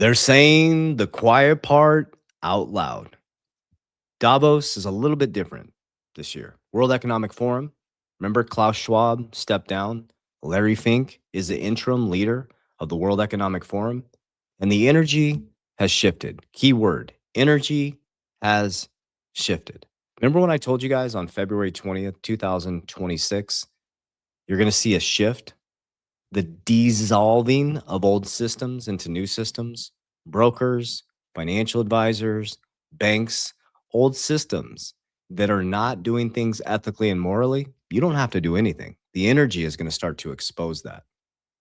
They're saying the quiet part out loud. Davos is a little bit different this year. World Economic Forum. Remember Klaus Schwab stepped down? Larry Fink is the interim leader of the World Economic Forum. And the energy has shifted. Key word, energy has shifted. Remember when I told you guys on February 20th, 2026, you're going to see a shift, the dissolving of old systems into new systems, brokers, financial advisors, banks, old systems that are not doing things ethically and morally. You don't have to do anything. The energy is going to start to expose that.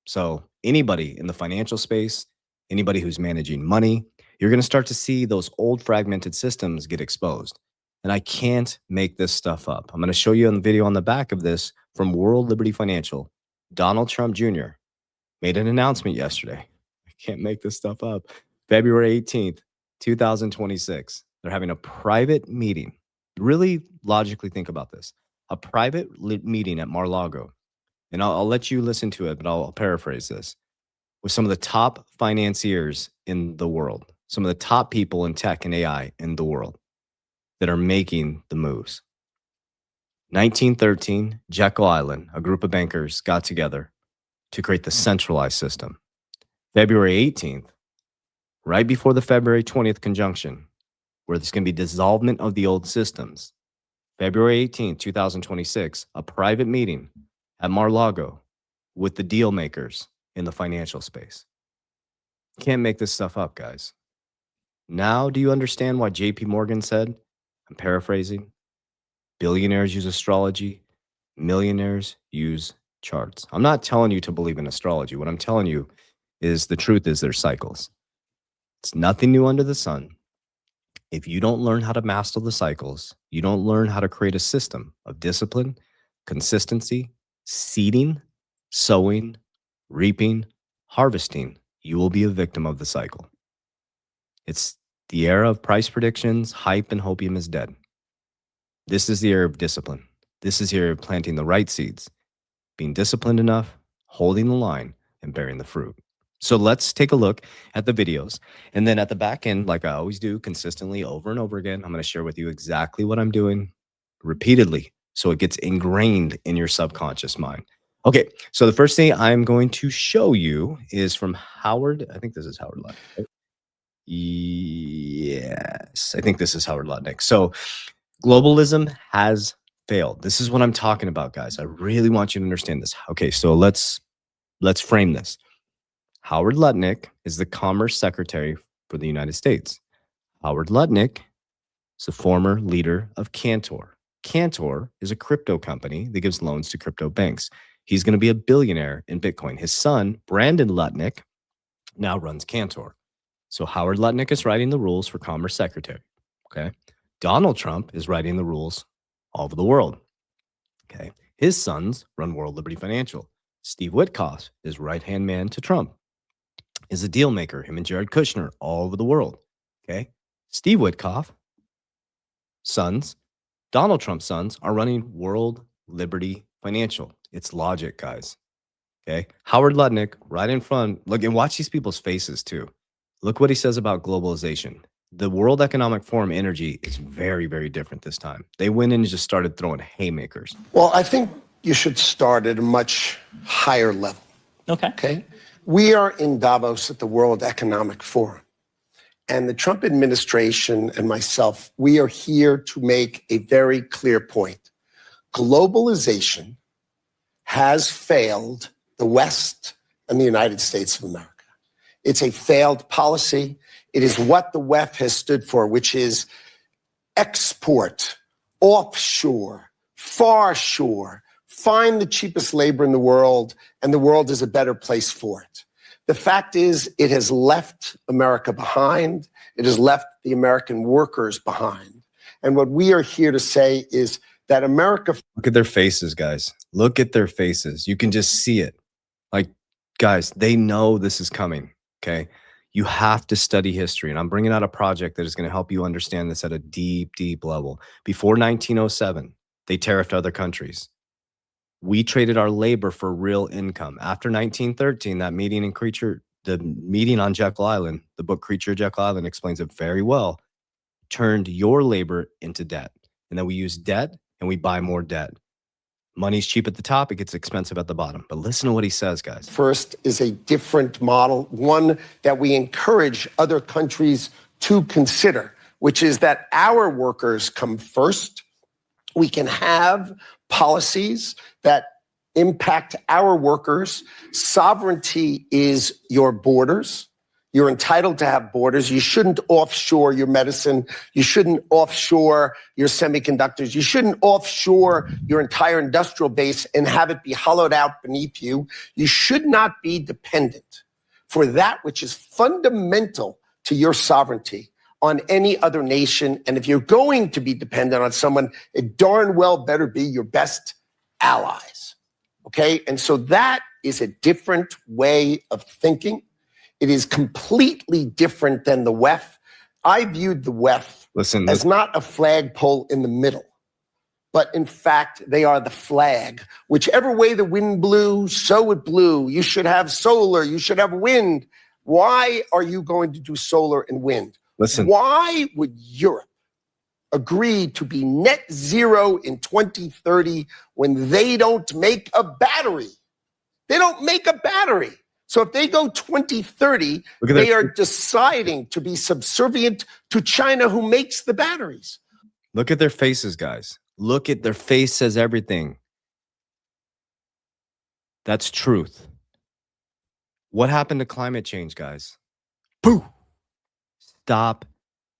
So anybody in the financial space, anybody who's managing money, you're going to start to see those old fragmented systems get exposed. And I can't make this stuff up. I'm going to show you a video on the back of this from World Liberty Financial. Donald Trump Jr. made an announcement yesterday. I can't make this stuff up. February 18th, 2026. They're having a private meeting. Really logically think about this. A private meeting at Mar-a-Lago. And I'll let you listen to it, but I'll paraphrase this. With some of the top financiers in the world, some of the top people in tech and AI in the world that are making the moves. 1913, Jekyll Island, a group of bankers got together to create the centralized system. February 18th, right before the February 20th conjunction, where there's going to be dissolvement of the old systems. February 18th, 2026, a private meeting at Mar-a-Lago with the deal makers in the financial space. Can't make this stuff up, guys. Now, do you understand why JP Morgan said, I'm paraphrasing, billionaires use astrology, millionaires use charts? I'm not telling you to believe in astrology. What I'm telling you is the truth is there's cycles. It's nothing new under the sun. If you don't learn how to master the cycles, you don't learn how to create a system of discipline, consistency, seeding, sowing, reaping, harvesting, you will be a victim of the cycle. It's the era of price predictions, hype, and hopium is dead. This is the era of discipline. This is the era of planting the right seeds, being disciplined enough, holding the line, and bearing the fruit. So let's take a look at the videos. And then at the back end, like I always do consistently over and over again, I'm going to share with you exactly what I'm doing repeatedly so it gets ingrained in your subconscious mind. Okay, so the first thing I'm going to show you is from Howard. I think this is Howard Lutnick. Right? Yes, I think this is Howard Lutnick. So globalism has failed. This is what I'm talking about, guys. I really want you to understand this. Okay, so let's frame this. Howard Lutnick is the Commerce Secretary for the United States. Howard Lutnick is the former leader of Cantor. Cantor is a crypto company that gives loans to crypto banks. He's going to be a billionaire in Bitcoin. His son, Brandon Lutnick, now runs Cantor. So Howard Lutnick is writing the rules for Commerce Secretary. Okay. Donald Trump is writing the rules all over the world. Okay. His sons run World Liberty Financial. Steve Witkoff is right-hand man to Trump. Is a deal maker, him and Jared Kushner, all over the world. Okay. Steve Witkoff, sons, Donald Trump's sons are running World Liberty Financial. It's logic, guys. Okay. Howard Lutnick right in front. Look and watch these people's faces too. Look what he says about globalization. The World Economic Forum energy is very, very different this time. They went in and just started throwing haymakers. Well, I think you should start at a much higher level. Okay. We are in Davos at the World Economic Forum. And the Trump administration and myself, we are here to make a very clear point. Globalization has failed the West and the United States of America. It's a failed policy. It is what the WEF has stood for, which is export, offshore, far shore, find the cheapest labor in the world, and the world is a better place for it. The fact is, it has left America behind. It has left the American workers behind. And what we are here to say is that America... Look at their faces, guys. Look at their faces. You can just see it. Like, guys, they know this is coming, okay? You have to study history. And I'm bringing out a project that is going to help you understand this at a deep, deep level. Before 1907, they tariffed other countries. We traded our labor for real income. After 1913, that median the meeting on Jekyll Island, the book Creature of Jekyll Island explains it very well, turned your labor into debt. And then we use debt and we buy more debt. Money's cheap at the top, it gets expensive at the bottom. But listen to what he says, guys. First is a different model, one that we encourage other countries to consider, which is that our workers come first. We can have policies that impact our workers. Sovereignty is your borders. You're entitled to have borders. You shouldn't offshore your medicine. You shouldn't offshore your semiconductors. You shouldn't offshore your entire industrial base and have it be hollowed out beneath you. You should not be dependent for that which is fundamental to your sovereignty on any other nation. And if you're going to be dependent on someone, it darn well better be your best allies. Okay? And so that is a different way of thinking. It is completely different than the WEF. I viewed the WEF as not a flagpole in the middle, but in fact, they are the flag. Whichever way the wind blew, so it blew. You should have solar, you should have wind. Why are you going to do solar and wind? Why would Europe agree to be net zero in 2030 when they don't make a battery? They don't make a battery. So if they go 2030, they are deciding to be subservient to China, who makes the batteries. Look at their faces, guys. Look at their face says everything. That's truth. What happened to climate change, guys? Pooh! Stop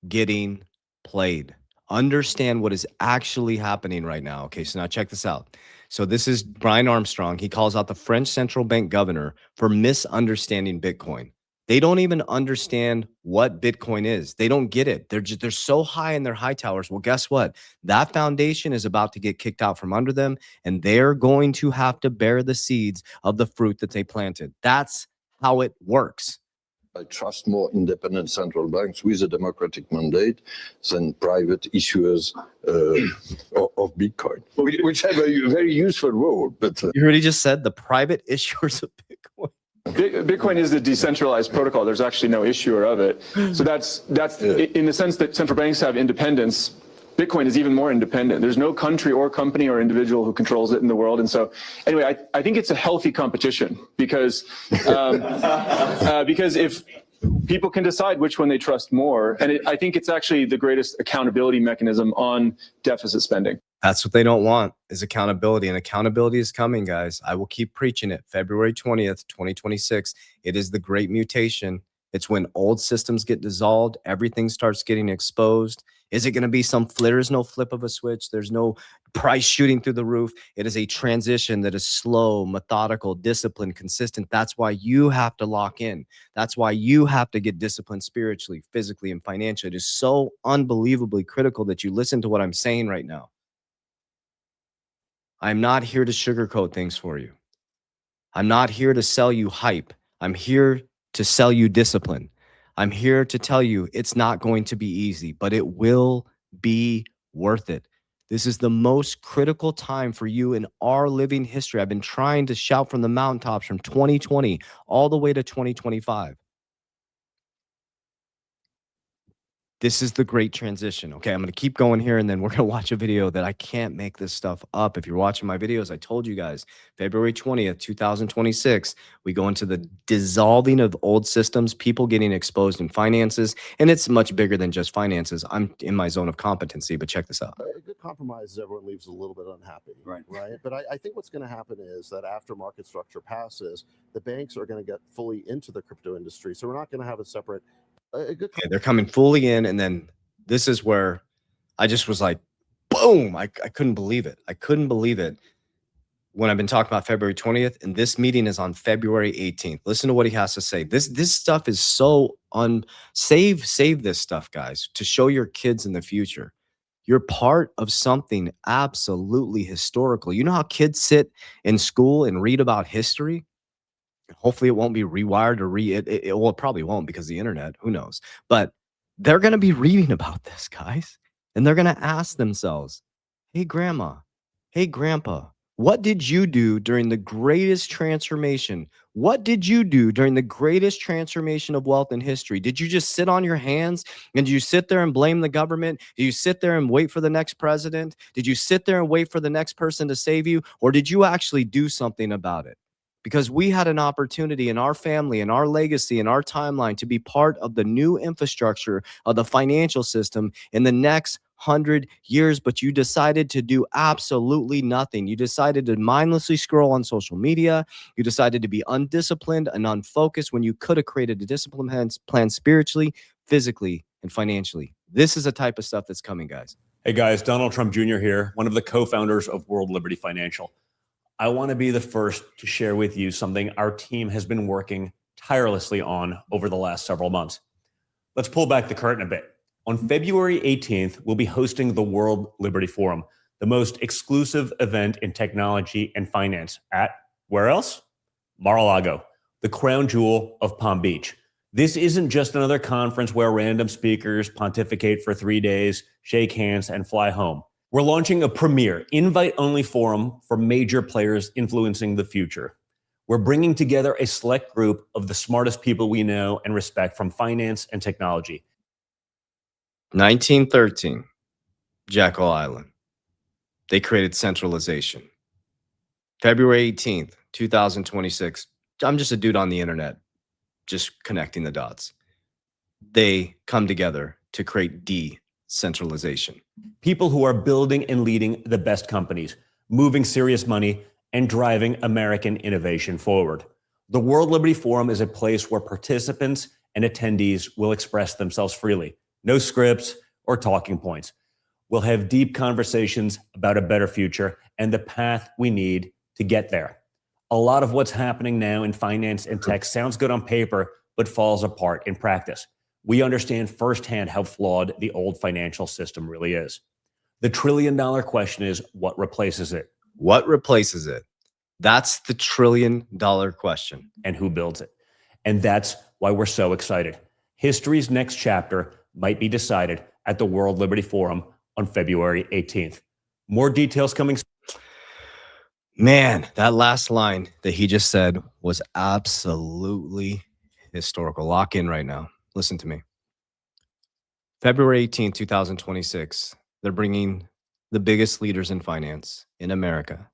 getting played. Understand what is actually happening right now. Okay, so now check this out. So this is Brian Armstrong. He calls out the French central bank governor for misunderstanding Bitcoin. They don't even understand what Bitcoin is. They don't get it. They're so high in their high towers. Well, guess what? That foundation is about to get kicked out from under them, and they're going to have to bear the seeds of the fruit that they planted. That's how it works. I trust more independent central banks with a democratic mandate than private issuers of Bitcoin, which have a very useful role. But you heard he just said the private issuers of Bitcoin. Bitcoin is the decentralized protocol. There's actually no issuer of it. So that's in the sense that central banks have independence. Bitcoin is even more independent. There's no country or company or individual who controls it in the world. And so anyway, I think it's a healthy competition because if people can decide which one they trust more, and I think it's actually the greatest accountability mechanism on deficit spending. That's what they don't want, is accountability. And accountability is coming, guys. I will keep preaching it. February 20th, 2026. It is the great mutation. It's when old systems get dissolved. Everything starts getting exposed. Is it going to be there's no flip of a switch? There's no price shooting through the roof. It is a transition that is slow, methodical, disciplined, consistent. That's why you have to lock in. That's why you have to get disciplined spiritually, physically, and financially. It is so unbelievably critical that you listen to what I'm saying right now. I'm not here to sugarcoat things for you. I'm not here to sell you hype. I'm here to sell you discipline. I'm here to tell you it's not going to be easy, but it will be worth it. This is the most critical time for you in our living history. I've been trying to shout from the mountaintops from 2020 all the way to 2025. This is the great transition. Okay, I'm going to keep going here, and then we're going to watch a video that I can't make this stuff up. If you're watching my videos, I told you guys, February 20th, 2026, we go into the dissolving of old systems, people getting exposed in finances, and it's much bigger than just finances. I'm in my zone of competency, but check this out. A good compromise is everyone leaves a little bit unhappy, right? But I think what's going to happen is that after market structure passes, the banks are going to get fully into the crypto industry. So we're not going to have a separate they're coming fully in, and then this is where I just was like, boom, I couldn't believe it. I couldn't believe it when I've been talking about February 20th, and this meeting is on February 18th. Listen to what he has to say. This stuff is so save this stuff, guys, to show your kids in the future. You're part of something absolutely historical. You know how kids sit in school and read about history? Hopefully it won't be rewired or well, it probably won't because of the internet, who knows, but they're going to be reading about this, guys. And they're going to ask themselves, hey, grandma, hey, grandpa, What did you do during the greatest transformation? What did you do during the greatest transformation of wealth in history? Did you just sit on your hands and did you sit there and blame the government? Did you sit there and wait for the next president? Did you sit there and wait for the next person to save you? Or did you actually do something about it? Because we had an opportunity in our family, in our legacy, in our timeline to be part of the new infrastructure of the financial system in the next 100 years, but you decided to do absolutely nothing. You decided to mindlessly scroll on social media. You decided to be undisciplined and unfocused when you could have created a discipline plan spiritually, physically, and financially. This is the type of stuff that's coming, guys. Hey guys, Donald Trump Jr. here, one of the co-founders of World Liberty Financial. I want to be the first to share with you something our team has been working tirelessly on over the last several months. Let's pull back the curtain a bit. On February 18th, we'll be hosting the World Liberty Forum, the most exclusive event in technology and finance at, where else? Mar-a-Lago, the crown jewel of Palm Beach. This isn't just another conference where random speakers pontificate for 3 days, shake hands, and fly home. We're launching a premier, invite-only forum for major players influencing the future. We're bringing together a select group of the smartest people we know and respect from finance and technology. 1913, Jekyll Island. They created centralization. February 18th, 2026. I'm just a dude on the internet, just connecting the dots. They come together to create decentralization. People who are building and leading the best companies, moving serious money, and driving American innovation forward. The World Liberty Forum is a place where participants and attendees will express themselves freely. No scripts or talking points. We'll have deep conversations about a better future and the path we need to get there. A lot of what's happening now in finance and tech sounds good on paper, but falls apart in practice. We understand firsthand how flawed the old financial system really is. The trillion-dollar question is, what replaces it? What replaces it? That's the trillion-dollar question. And who builds it? And that's why we're so excited. History's next chapter might be decided at the World Liberty Forum on February 18th. More details coming soon. Man, that last line that he just said was absolutely historical. Lock in right now. Listen to me. February 18th, 2026, they're bringing the biggest leaders in finance in America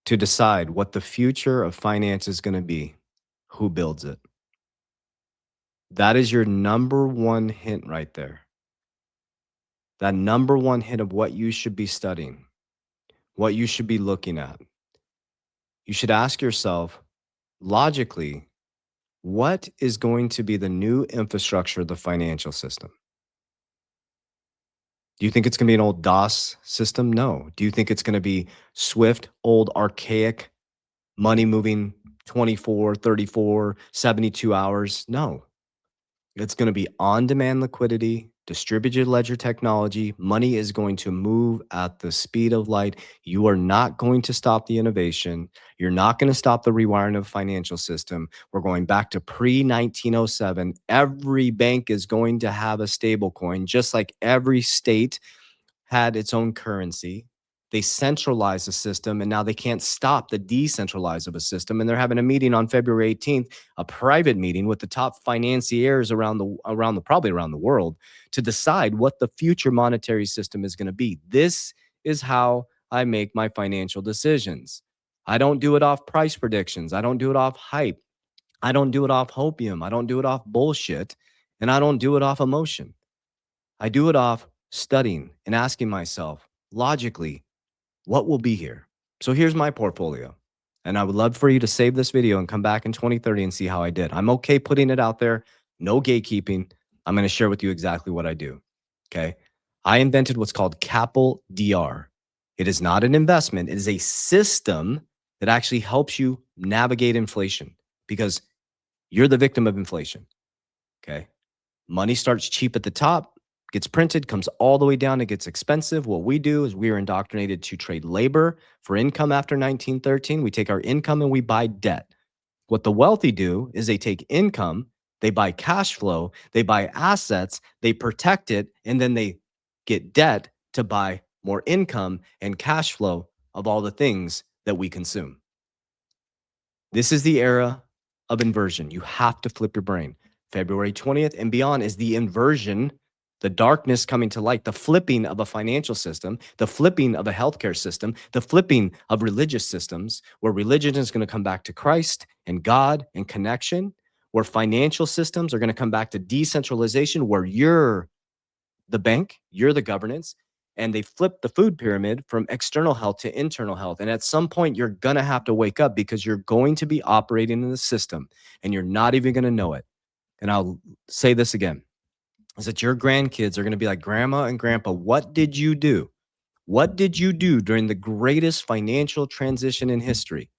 to decide what the future of finance is going to be. Who builds it? That is your number one hint right there. That number one hint of what you should be studying, what you should be looking at. You should ask yourself, logically, what is going to be the new infrastructure of the financial system? Do you think it's going to be an old DOS system? No. Do you think it's going to be Swift, old, archaic, money moving 24, 34, 72 hours? No. It's going to be on-demand liquidity, distributed ledger technology. Money is going to move at the speed of light. You are not going to stop the innovation. You're not going to stop the rewiring of the financial system. We're going back to pre-1907. Every bank is going to have a stable coin, just like every state had its own currency. They centralized the system, and now they can't stop the decentralize of a system. And they're having a meeting on February 18th, a private meeting with the top financiers around the world to decide what the future monetary system is going to be. This is how I make my financial decisions. I don't do it off price predictions. I don't do it off hype. I don't do it off hopium. I don't do it off bullshit. And I don't do it off emotion. I do it off studying and asking myself, logically, what will be here? So here's my portfolio. And I would love for you to save this video and come back in 2030 and see how I did. I'm okay putting it out there. No gatekeeping. I'm going to share with you exactly what I do. Okay. I invented what's called Capel DR. It is not an investment. It is a system that actually helps you navigate inflation because you're the victim of inflation. Okay. Money starts cheap at the top, gets printed, comes all the way down, it gets expensive. What we do is we are indoctrinated to trade labor for income after 1913. We take our income and we buy debt. What the wealthy do is they take income, they buy cash flow, they buy assets, they protect it, and then they get debt to buy more income and cash flow of all the things that we consume. This is the era of inversion. You have to flip your brain. February 20th and beyond is the inversion, the darkness coming to light, the flipping of a financial system, the flipping of a healthcare system, the flipping of religious systems, where religion is going to come back to Christ and God and connection, where financial systems are going to come back to decentralization, where you're the bank, you're the governance, and they flip the food pyramid from external health to internal health. And at some point, you're going to have to wake up because you're going to be operating in the system and you're not even going to know it. And I'll say this again, is that your grandkids are going to be like, Grandma and Grandpa, what did you do? What did you do during the greatest financial transition in history?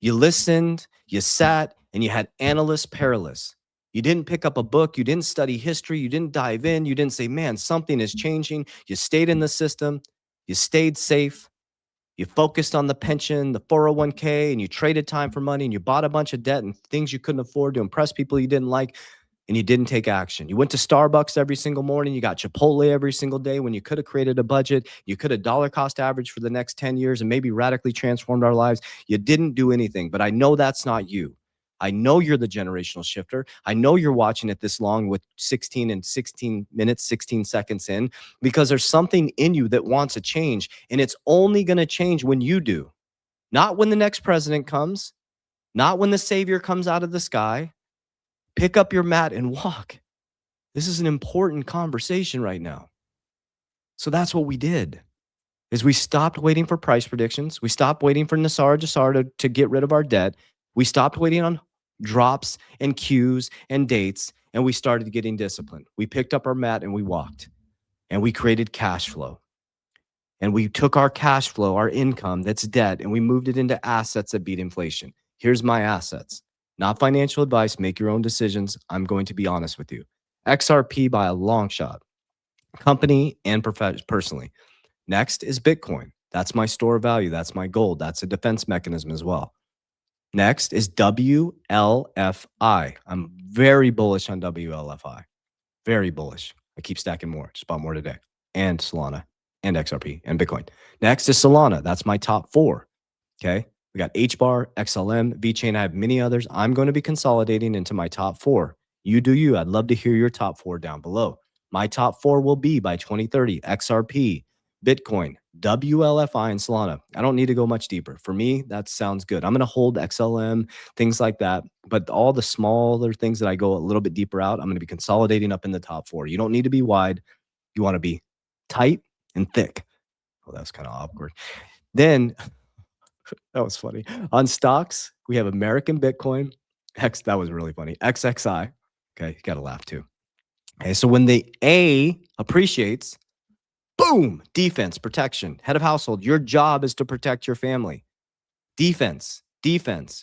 You listened, you sat, and you had analyst paralysis. You didn't pick up a book. You didn't study history. You didn't dive in. You didn't say, man, something is changing. You stayed in the system. You stayed safe. You focused on the pension, the 401k, and you traded time for money, and you bought a bunch of debt and things you couldn't afford to impress people you didn't like, and you didn't take action. You went to Starbucks every single morning. You got Chipotle every single day when you could have created a budget. You could have dollar cost average for the next 10 years and maybe radically transformed our lives. You didn't do anything, but I know that's not you. I know you're the generational shifter. I know you're watching it this long with 16 minutes, 16 seconds in, because there's something in you that wants a change. And it's only going to change when you do. Not when the next president comes, not when the savior comes out of the sky. Pick up your mat and walk. This is an important conversation right now. So that's what we did, is we stopped waiting for price predictions. We stopped waiting for Nassar Jassar to get rid of our debt. We stopped waiting on drops and cues and dates, and we started getting disciplined. We picked up our mat and we walked, and we created cash flow. And we took our cash flow, our income that's debt, and we moved it into assets that beat inflation. Here's my assets. Not financial advice. Make your own decisions. I'm going to be honest with you. XRP by a long shot, company and personally. Next is Bitcoin. That's my store of value. That's my gold. That's a defense mechanism as well. Next is WLFI. I'm very bullish on WLFI. Very bullish. I keep stacking more. Just bought more today. And Solana and XRP and Bitcoin. Next is Solana. That's my top 4. Okay. We got HBAR, XLM, VeChain. I have many others. I'm going to be consolidating into my top 4. You do you. I'd love to hear your top 4 down below. My top 4 will be by 2030, XRP, Bitcoin, WLFI, and Solana. I don't need to go much deeper. For me, that sounds good. I'm going to hold XLM, things like that. But all the smaller things that I go a little bit deeper out, I'm going to be consolidating up in the top 4. You don't need to be wide. You want to be tight and thick. Oh, that's kind of awkward. Then, that was funny. On stocks, we have American Bitcoin. That was really funny. XXI. Okay, you got to laugh too. Okay, so when the A appreciates, boom, defense, protection, head of household. Your job is to protect your family. Defense.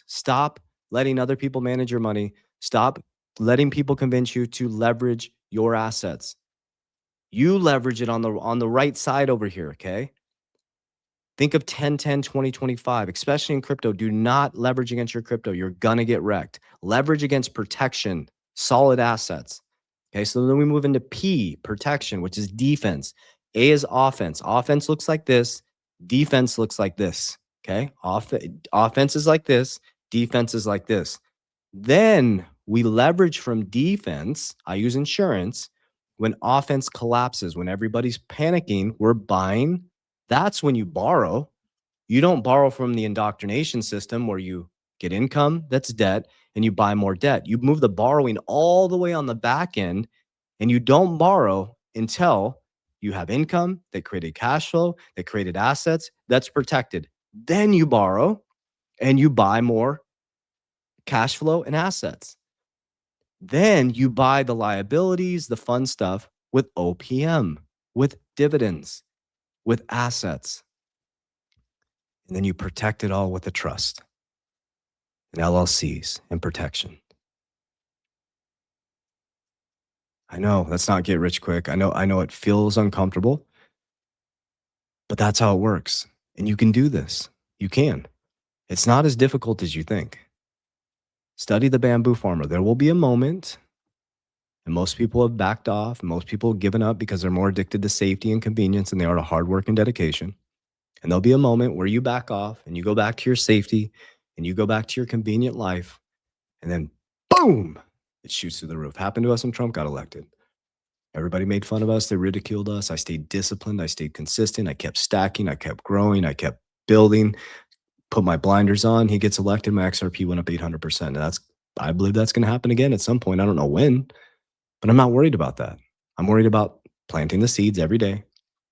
Stop letting other people manage your money. Stop letting people convince you to leverage your assets. You leverage it on the right side over here, okay? Think of 10-10, 20-25, especially in crypto. Do not leverage against your crypto. You're going to get wrecked. Leverage against protection, solid assets. Okay, so then we move into P, protection, which is defense. A is offense. Offense looks like this. Defense looks like this. Okay, offense is like this. Defense is like this. Then we leverage from defense. I use insurance. When offense collapses, when everybody's panicking, we're buying. That's when you borrow. You don't borrow from the indoctrination system where you get income that's debt and you buy more debt. You move the borrowing all the way on the back end, and you don't borrow until you have income that created cash flow, that created assets that's protected. Then you borrow and you buy more cash flow and assets. Then you buy the liabilities, the fun stuff with OPM, with dividends, with assets. And then you protect it all with a trust and LLCs and protection. I know that's not get rich quick. I know it feels uncomfortable, but that's how it works. And you can do this. You can. It's not as difficult as you think. Study the bamboo farmer. There will be a moment, and most people have backed off. Most people have given up because they're more addicted to safety and convenience than they are to hard work and dedication. And there'll be a moment where you back off and you go back to your safety and you go back to your convenient life. And then boom, it shoots through the roof. Happened to us when Trump got elected. Everybody made fun of us. They ridiculed us. I stayed disciplined. I stayed consistent. I kept stacking. I kept growing. I kept building, put my blinders on. He gets elected. My XRP went up 800%. And I believe that's going to happen again at some point. I don't know when, but I'm not worried about that. I'm worried about planting the seeds every day,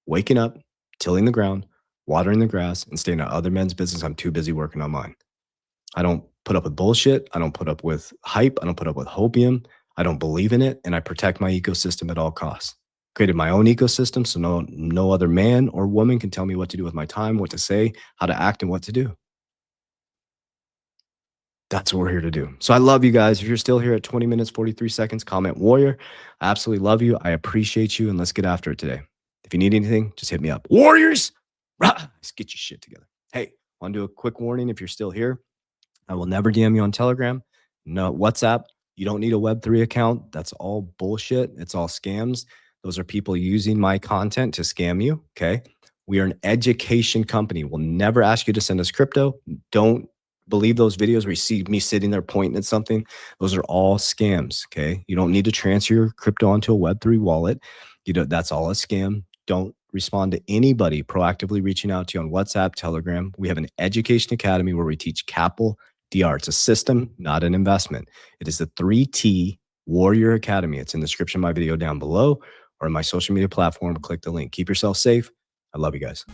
waking up, tilling the ground, watering the grass, and staying out other men's business. I'm too busy working on mine. I don't put up with bullshit. I don't put up with hype. I don't put up with hopium. I don't believe in it, and I protect my ecosystem at all costs. Created my own ecosystem, so no other man or woman can tell me what to do with my time, what to say, how to act, and what to do. That's what we're here to do. So I love you guys. If you're still here at 20 minutes, 43 seconds, comment warrior. I absolutely love you. I appreciate you, and let's get after it today. If you need anything, just hit me up. Warriors, let's get your shit together. Hey, want to do a quick warning if you're still here? I will never DM you on Telegram, no WhatsApp. You don't need a Web3 account. That's all bullshit. It's all scams. Those are people using my content to scam you, okay? We are an education company. We'll never ask you to send us crypto. Don't believe those videos where you see me sitting there pointing at something. Those are all scams, okay? You don't need to transfer your crypto onto a Web3 wallet. That's all a scam. Don't respond to anybody proactively reaching out to you on WhatsApp, Telegram. We have an education academy where we teach Capel DR. It's a system, not an investment. It is the 3T Warrior Academy. It's in the description of my video down below or in my social media platform. Click the link. Keep yourself safe. I love you guys.